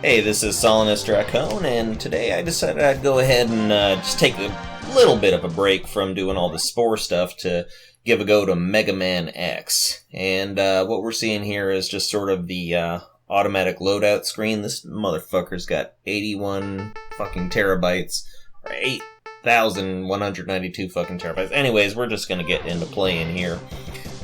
Hey, this is Solinus Dracone, and today I decided I'd go ahead and just take a little bit of a break from doing all the Spore stuff to give a go to Megaman X. And what we're seeing here is just sort of the automatic loadout screen. This motherfucker's got 81 fucking terabytes, or 8,192 fucking terabytes. Anyways, we're just gonna get into playing here.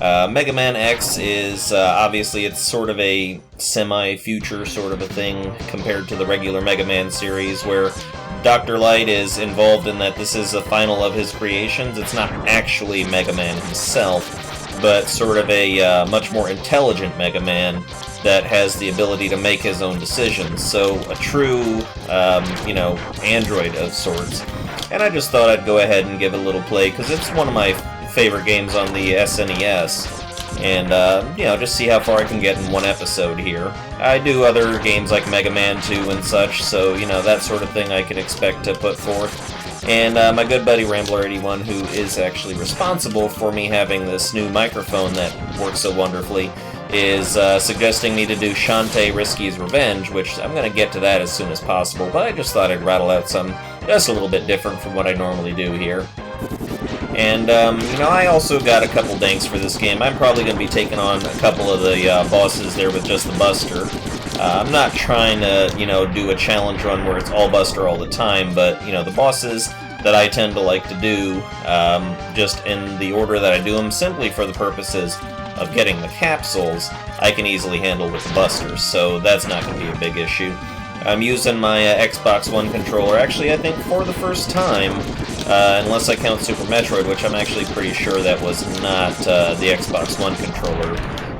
Megaman X is, obviously, it's sort of a semi-future sort of a thing compared to the regular Mega Man series, where Dr. Light is involved in that this is the final of his creations. It's not actually Mega Man himself, but sort of a much more intelligent Mega Man that has the ability to make his own decisions. So, a true, android of sorts. And I just thought I'd go ahead and give it a little play, because it's one of my favorite games on the SNES, and just see how far I can get in one episode here. I do other games like Mega Man 2 and such, so that sort of thing I could expect to put forth. And my good buddy Rambler81, who is actually responsible for me having this new microphone that works so wonderfully, is suggesting me to do Shantae Risky's Revenge, which I'm going to get to that as soon as possible, but I just thought I'd rattle out some just a little bit different from what I normally do here. And, I also got a couple danks for this game. I'm probably going to be taking on a couple of the bosses there with just the Buster. I'm not trying to, do a challenge run where it's all Buster all the time, but, the bosses that I tend to like to do, just in the order that I do them, simply for the purposes of getting the capsules, I can easily handle with the Busters, so that's not going to be a big issue. I'm using my Xbox One controller, actually I think for the first time, unless I count Super Metroid, which I'm actually pretty sure that was not the Xbox One controller.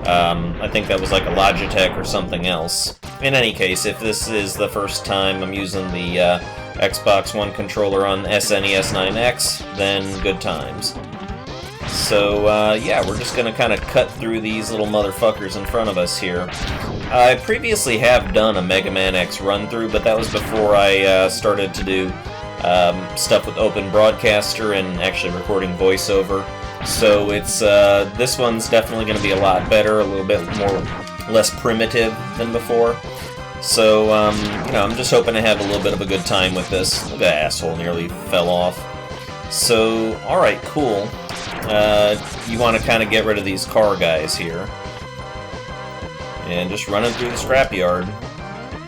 I think that was like a Logitech or something else. In any case, if this is the first time I'm using the Xbox One controller on SNES 9X, then good times. So, we're just going to kind of cut through these little motherfuckers in front of us here. I previously have done a Mega Man X run-through, but that was before I started to do stuff with Open Broadcaster and actually recording voiceover. So it's this one's definitely going to be a lot better, a little bit less primitive than before. So, I'm just hoping to have a little bit of a good time with this. Look, that asshole nearly fell off. So, alright, cool. You want to kind of get rid of these car guys here. And just running through the scrapyard.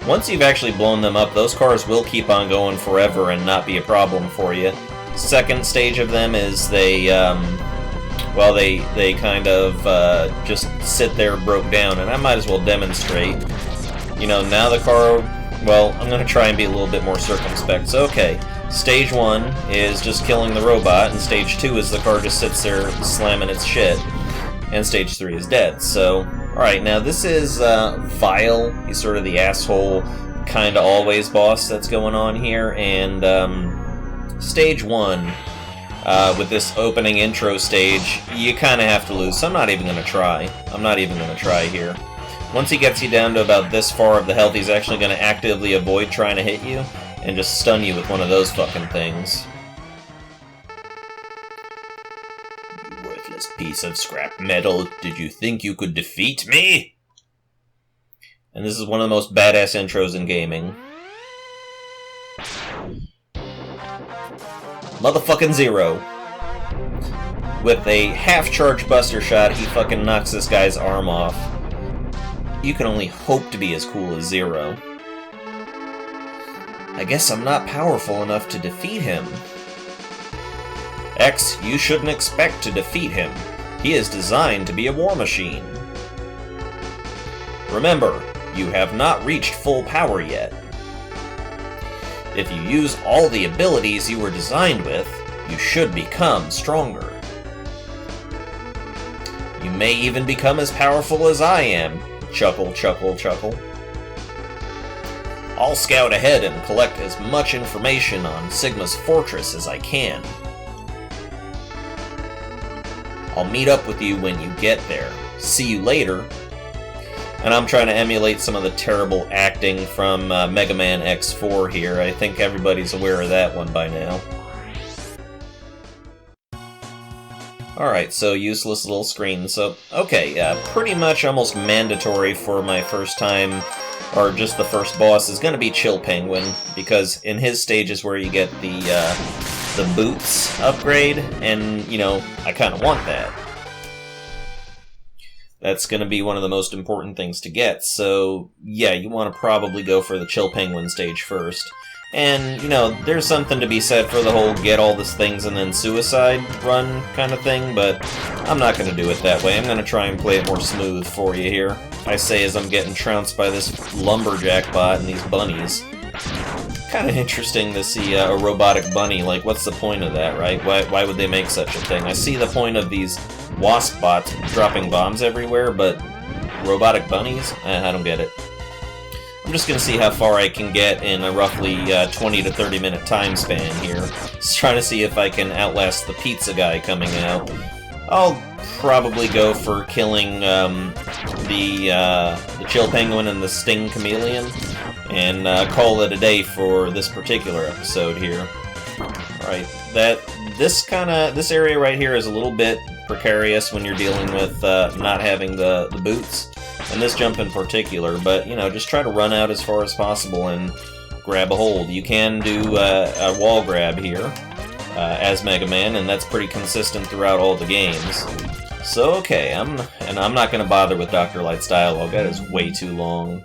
Once you've actually blown them up, those cars will keep on going forever and not be a problem for you. Second stage of them is they kind of just sit there broke down, and I might as well demonstrate. Now the car, I'm going to try and be a little bit more circumspect. So, okay, stage 1 is just killing the robot, and stage 2 is the car just sits there slamming its shit, and stage 3 is dead. So, alright, now this is Vile. He's sort of the asshole, kinda always boss that's going on here, and stage 1, with this opening intro stage, you kinda have to lose, so I'm not even gonna try. I'm not even gonna try here. Once he gets you down to about this far of the health, he's actually gonna actively avoid trying to hit you, and just stun you with one of those fucking things. Worthless piece of scrap metal, did you think you could defeat me? And this is one of the most badass intros in gaming. Motherfucking Zero. With a half-charge Buster shot, he fucking knocks this guy's arm off. You can only hope to be as cool as Zero. I guess I'm not powerful enough to defeat him. X, you shouldn't expect to defeat him. He is designed to be a war machine. Remember, you have not reached full power yet. If you use all the abilities you were designed with, you should become stronger. You may even become as powerful as I am. Chuckle, chuckle, chuckle. I'll scout ahead and collect as much information on Sigma's fortress as I can. I'll meet up with you when you get there. See you later. And I'm trying to emulate some of the terrible acting from Mega Man X4 here. I think everybody's aware of that one by now. Alright, so useless little screen. So, okay, pretty much almost mandatory for my first time or just the first boss, is going to be Chill Penguin, because in his stage is where you get the boots upgrade, and, you know, I kind of want that. That's going to be one of the most important things to get, so yeah, you want to probably go for the Chill Penguin stage first. And, you know, there's something to be said for the whole get all these things and then suicide run kind of thing, but I'm not going to do it that way. I'm going to try and play it more smooth for you here. I say as I'm getting trounced by this lumberjack bot and these bunnies. Kind of interesting to see a robotic bunny. Like, what's the point of that, right? Why would they make such a thing? I see the point of these wasp bots dropping bombs everywhere, but robotic bunnies? I don't get it. I'm just going to see how far I can get in a roughly 20 to 30 minute time span here. Just trying to see if I can outlast the pizza guy coming out. I'll probably go for killing the Chill Penguin and the Sting Chameleon, and call it a day for this particular episode here. Alright, this area right here is a little bit precarious when you're dealing with not having the boots. And this jump in particular, but, you know, just try to run out as far as possible and grab a hold. You can do a wall grab here as Mega Man, and that's pretty consistent throughout all the games. So, okay, I'm not going to bother with Dr. Light's dialogue. That is way too long.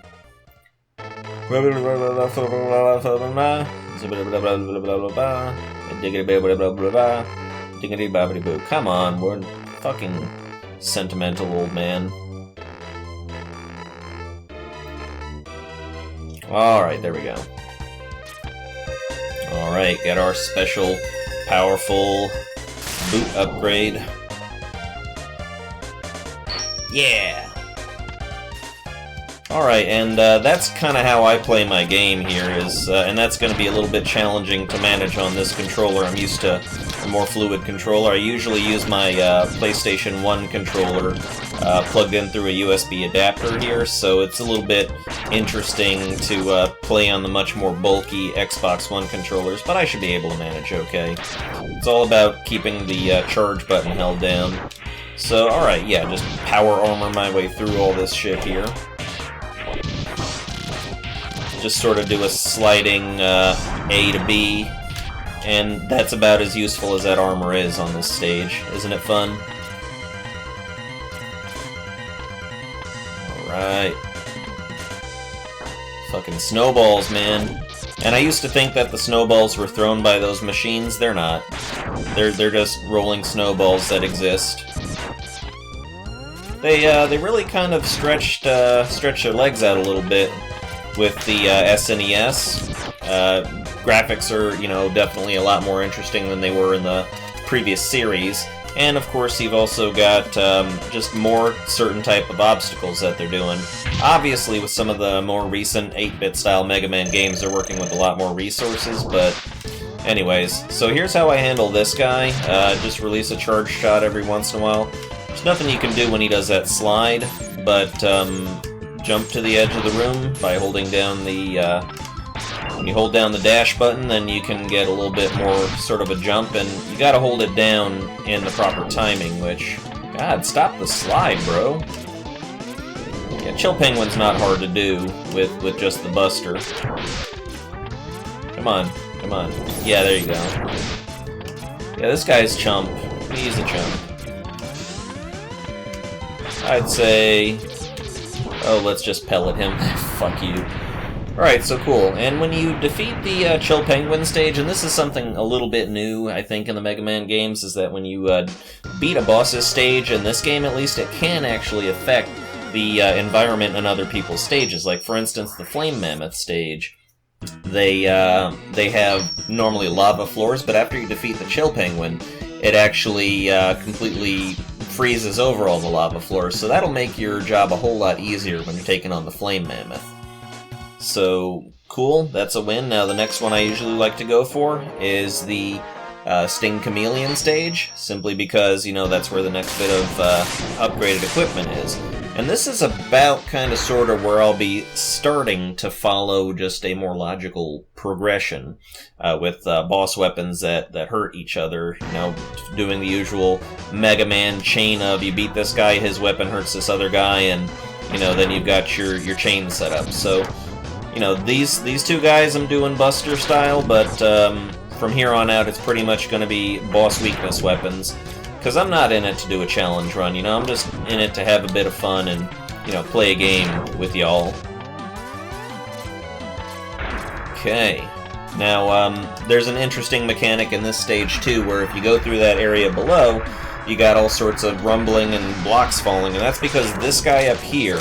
Come on, we're fucking sentimental old man. Alright, there we go. Alright, got our special, powerful boot upgrade. Yeah! Alright, and that's kind of how I play my game here, and that's going to be a little bit challenging to manage on this controller. I'm used to a more fluid controller. I usually use my PlayStation 1 controller plugged in through a USB adapter here, so it's a little bit interesting to play on the much more bulky Xbox One controllers, but I should be able to manage okay. It's all about keeping the charge button held down. So, alright, yeah, just power armor my way through all this shit here. Just sort of do a sliding A to B, and that's about as useful as that armor is on this stage. Isn't it fun? Alright. Fucking snowballs, man. And I used to think that the snowballs were thrown by those machines. They're not. They're just rolling snowballs that exist. They really kind of stretched their legs out a little bit with the SNES. Graphics are, you know, definitely a lot more interesting than they were in the previous series. And of course, you've also got just more certain type of obstacles that they're doing. Obviously, with some of the more recent 8-bit style Mega Man games, they're working with a lot more resources, but anyways. So here's how I handle this guy. Just release a charge shot every once in a while. There's nothing you can do when he does that slide, but jump to the edge of the room by holding down the... when you hold down the dash button, then you can get a little bit more sort of a jump, and you gotta hold it down in the proper timing, which... God, stop the slide, bro. Yeah, Chill Penguin's not hard to do with just the Buster. Come on, come on. Yeah, there you go. Yeah, this guy's chump. He's a chump. I'd say... Oh, let's just pellet him. Fuck you. Alright, so cool. And when you defeat the Chill Penguin stage, and this is something a little bit new, I think, in the Mega Man games, is that when you beat a boss's stage, in this game at least, it can actually affect the environment in other people's stages. Like, for instance, the Flame Mammoth stage. They have normally lava floors, but after you defeat the Chill Penguin, it actually completely freezes over all the lava floors, so that'll make your job a whole lot easier when you're taking on the Flame Mammoth. So, cool, that's a win. Now the next one I usually like to go for is the Sting Chameleon stage, simply because, you know, that's where the next bit of upgraded equipment is. And this is about kind of sort of where I'll be starting to follow just a more logical progression with boss weapons that hurt each other, you know, doing the usual Mega Man chain of you beat this guy, his weapon hurts this other guy, and you know, then you've got your chain set up. So, you know, these two guys I'm doing Buster style, but from here on out it's pretty much going to be boss weakness weapons, because I'm not in it to do a challenge run, you know, I'm just in it to have a bit of fun and, you know, play a game with y'all. Okay. Now, there's an interesting mechanic in this stage, too, where if you go through that area below, you got all sorts of rumbling and blocks falling, and that's because this guy up here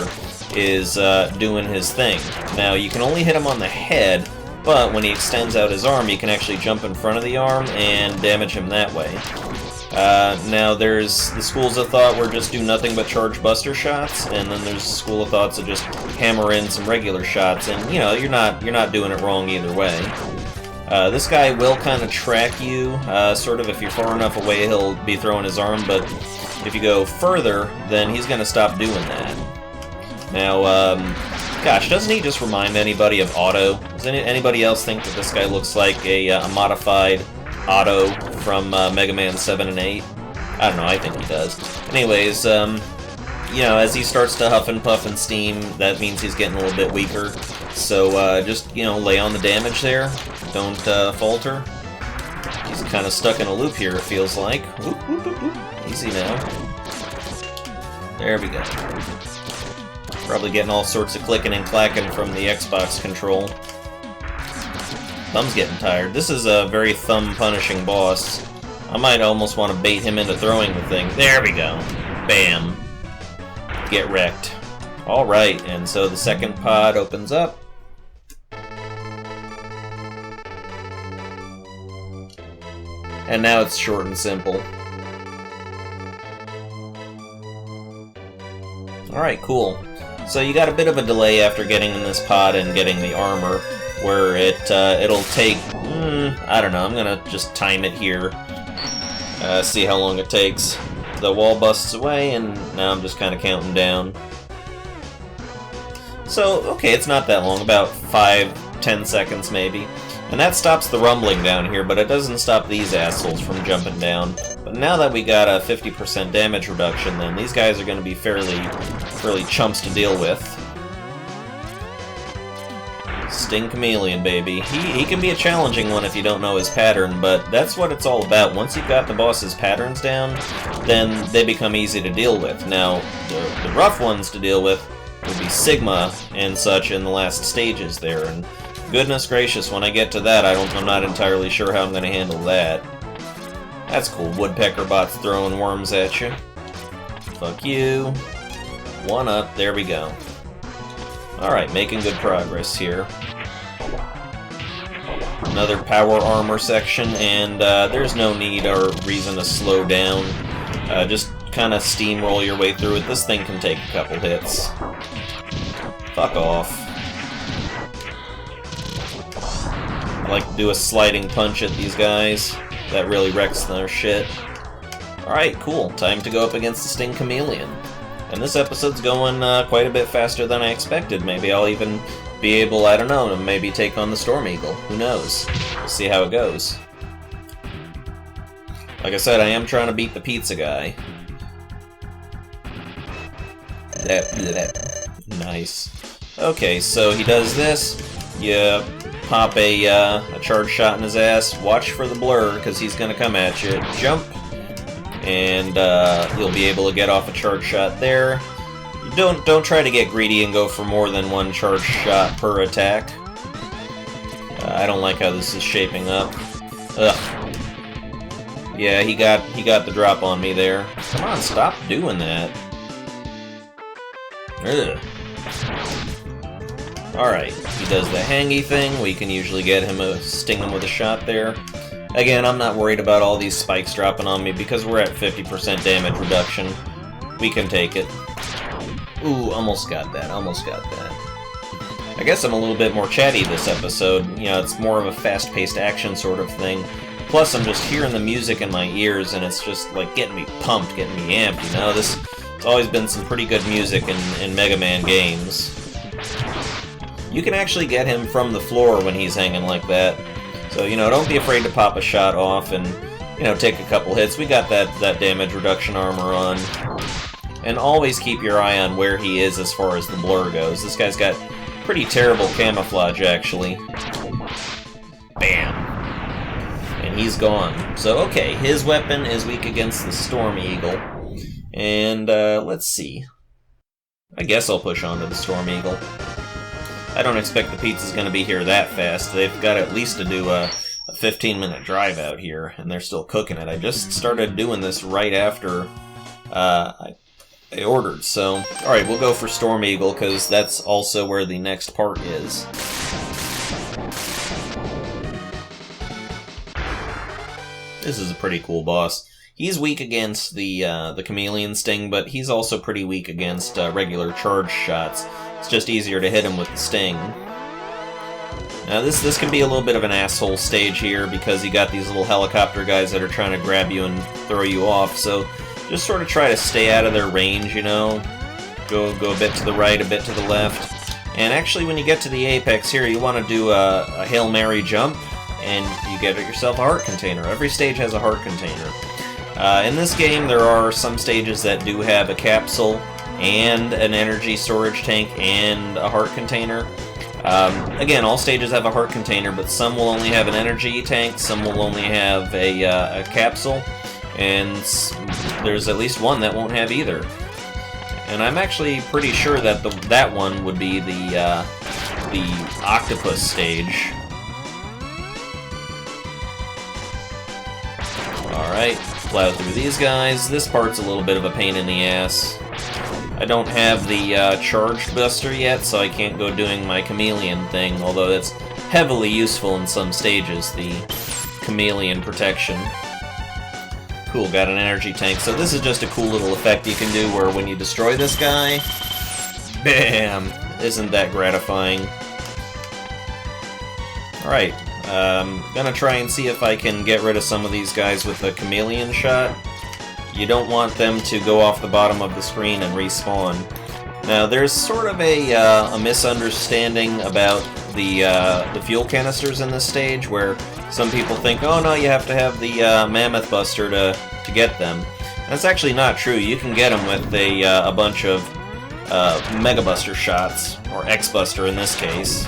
is doing his thing. Now, you can only hit him on the head, but when he extends out his arm, you can actually jump in front of the arm and damage him that way. Now, there's the schools of thought where just do nothing but charge Buster shots, and then there's the school of thoughts that just hammer in some regular shots, and, you know, you're not doing it wrong either way. This guy will kind of track you, sort of if you're far enough away he'll be throwing his arm, but if you go further, then he's going to stop doing that. Now, gosh, doesn't he just remind anybody of Otto? Does anybody else think that this guy looks like a modified Otto from Mega Man 7 and 8? I don't know, I think he does. Anyways, you know, as he starts to huff and puff and steam, that means he's getting a little bit weaker. So, just, you know, lay on the damage there. Don't falter. He's kind of stuck in a loop here, it feels like. Whoop, whoop, whoop, whoop. Easy now. There we go. Probably getting all sorts of clicking and clacking from the Xbox control. Thumb's getting tired. This is a very thumb-punishing boss. I might almost want to bait him into throwing the thing. There we go. Bam. Get wrecked. Alright, and so the second pod opens up. And now it's short and simple. Alright, cool. So you got a bit of a delay after getting in this pod and getting the armor, where it'll take, I don't know, I'm gonna just time it here, see how long it takes. The wall busts away, and now I'm just kind of counting down. So, okay, it's not that long, about 5-10 seconds maybe. And that stops the rumbling down here, but it doesn't stop these assholes from jumping down. But now that we got a 50% damage reduction, then these guys are going to be fairly chumps to deal with. Sting Chameleon, baby. He can be a challenging one if you don't know his pattern, but that's what it's all about. Once you've got the boss's patterns down, then they become easy to deal with. Now, the rough ones to deal with would be Sigma and such in the last stages there, and goodness gracious, when I get to that, I'm not entirely sure how I'm going to handle that. That's cool. Woodpecker bots throwing worms at you. Fuck you. One up. There we go. Alright, making good progress here. Another power armor section, and there's no need or reason to slow down. Just kind of steamroll your way through it. This thing can take a couple hits. Fuck off. I like to do a sliding punch at these guys. That really wrecks their shit. Alright, cool. Time to go up against the Sting Chameleon. And this episode's going quite a bit faster than I expected. Maybe I'll even be able, I don't know, to maybe take on the Storm Eagle. Who knows? We'll see how it goes. Like I said, I am trying to beat the pizza guy. Nice. Okay, so he does this. You pop a charge shot in his ass. Watch for the blur, because he's going to come at you. Jump. And you'll be able to get off a charge shot there. Don't try to get greedy and go for more than one charge shot per attack. I don't like how this is shaping up. Ugh. Yeah, he got the drop on me there. Come on, stop doing that. Ugh. Alright, he does the hangy thing. We can usually get him, sting him with a shot there. Again, I'm not worried about all these spikes dropping on me because we're at 50% damage reduction. We can take it. Ooh, almost got that, almost got that. I guess I'm a little bit more chatty this episode. You know, it's more of a fast-paced action sort of thing. Plus, I'm just hearing the music in my ears, and it's just, like, getting me pumped, getting me amped, you know? It's always been some pretty good music in Mega Man games. You can actually get him from the floor when he's hanging like that. So, you know, don't be afraid to pop a shot off and, you know, take a couple hits. We got that damage reduction armor on. And always keep your eye on where he is as far as the blur goes. This guy's got pretty terrible camouflage, actually. Bam. And he's gone. So, okay, his weapon is weak against the Storm Eagle. And, let's see. I guess I'll push on to the Storm Eagle. I don't expect the pizza's going to be here that fast. They've got at least to do a 15-minute drive out here, and they're still cooking it. I just started doing this right after I ordered, so... Alright, we'll go for Storm Eagle, because that's also where the next part is. This is a pretty cool boss. He's weak against the Chameleon Sting, but he's also pretty weak against regular charge shots. It's just easier to hit him with the Sting. Now this can be a little bit of an asshole stage here, because you got these little helicopter guys that are trying to grab you and throw you off, so just sort of try to stay out of their range, you know? Go a bit to the right, a bit to the left. And actually, when you get to the apex here, you want to do a Hail Mary jump, and you get yourself a heart container. Every stage has a heart container. In this game, there are some stages that do have a capsule and an energy storage tank and a heart container. Again, all stages have a heart container, but some will only have an energy tank, some will only have a capsule, and there's at least one that won't have either. And I'm actually pretty sure that that one would be the octopus stage. Alright, plow through these guys. This part's a little bit of a pain in the ass. I don't have the charged buster yet, so I can't go doing my chameleon thing, although that's heavily useful in some stages, the chameleon protection. Cool, got an energy tank. So this is just a cool little effect you can do where when you destroy this guy, bam! Isn't that gratifying? Alright, gonna try and see if I can get rid of some of these guys with the chameleon shot. You don't want them to go off the bottom of the screen and respawn. Now, there's sort of a misunderstanding about the fuel canisters in this stage, where some people think, oh no, you have to have the Mammoth Buster to get them. That's actually not true. You can get them with a bunch of Mega Buster shots, or X Buster in this case.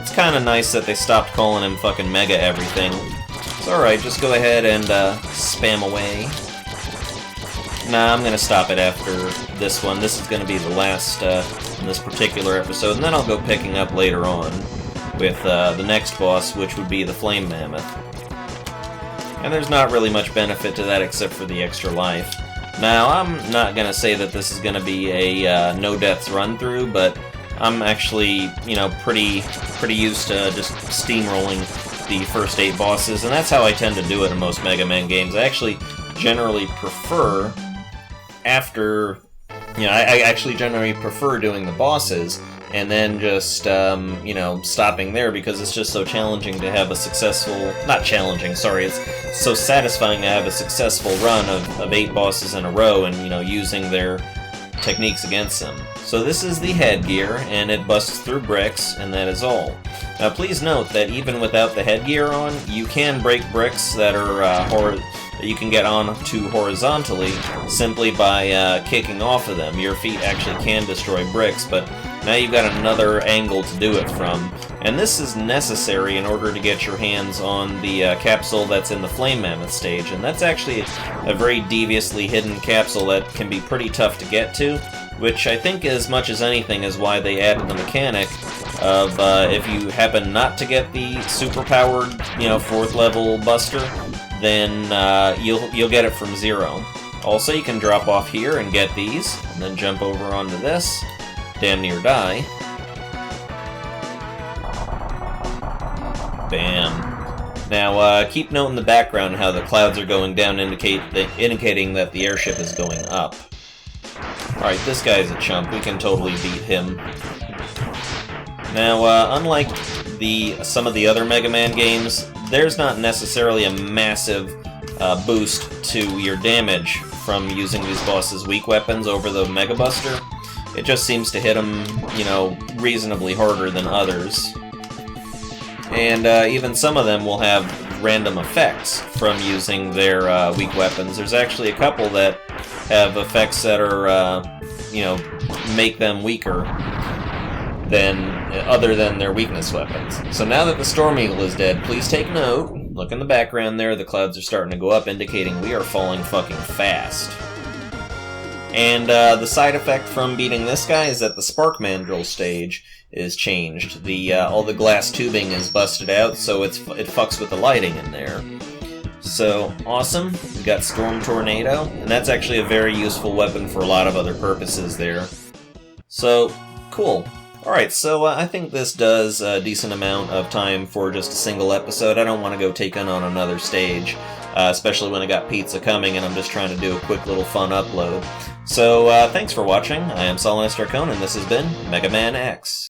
It's kind of nice that they stopped calling him fucking Mega everything. It's alright, just go ahead and spam away. Nah, I'm gonna stop it after this one. This is gonna be the last in this particular episode, and then I'll go picking up later on with the next boss, which would be the Flame Mammoth. And there's not really much benefit to that except for the extra life. Now, I'm not gonna say that this is gonna be a no-deaths run-through, but I'm actually, you know, pretty used to just steamrolling the first 8 bosses, and that's how I tend to do it in most Mega Man games. I actually generally prefer after, you know, I actually generally prefer doing the bosses and then just, you know, stopping there, because it's just so challenging to have a successful, not challenging, sorry, it's so satisfying to have a successful run of 8 bosses in a row and, you know, using their techniques against them. So this is the headgear, and it busts through bricks, and that is all. Now please note that even without the headgear on, you can break bricks that are that you can get onto horizontally simply by kicking off of them. Your feet actually can destroy bricks, but now you've got another angle to do it from. And this is necessary in order to get your hands on the capsule that's in the Flame Mammoth stage, and that's actually a very deviously hidden capsule that can be pretty tough to get to, which I think as much as anything is why they added the mechanic of if you happen not to get the super-powered, you know, 4th level buster, then you'll get it from 0. Also, you can drop off here and get these, and then jump over onto this, damn near die. Bam. Now, keep note in the background how the clouds are going down, indicating that the airship is going up. Alright, this guy's a chump. We can totally beat him. Now, unlike some of the other Mega Man games, there's not necessarily a massive boost to your damage from using these bosses' weak weapons over the Mega Buster. It just seems to hit them, you know, reasonably harder than others. And even some of them will have random effects from using their weak weapons. There's actually a couple that have effects that are, you know, make them weaker other than their weakness weapons. So now that the Storm Eagle is dead, please take note. Look in the background there, the clouds are starting to go up, indicating we are falling fucking fast. And the side effect from beating this guy is that the Spark Mandrill stage is changed. All the glass tubing is busted out, so it fucks with the lighting in there. So, awesome. We got Storm Tornado, and that's actually a very useful weapon for a lot of other purposes there. So, cool. Alright, so I think this does a decent amount of time for just a single episode. I don't want to go take on another stage, especially when I got pizza coming and I'm just trying to do a quick little fun upload. So, thanks for watching. I am Solon Starcone, and this has been Megaman X.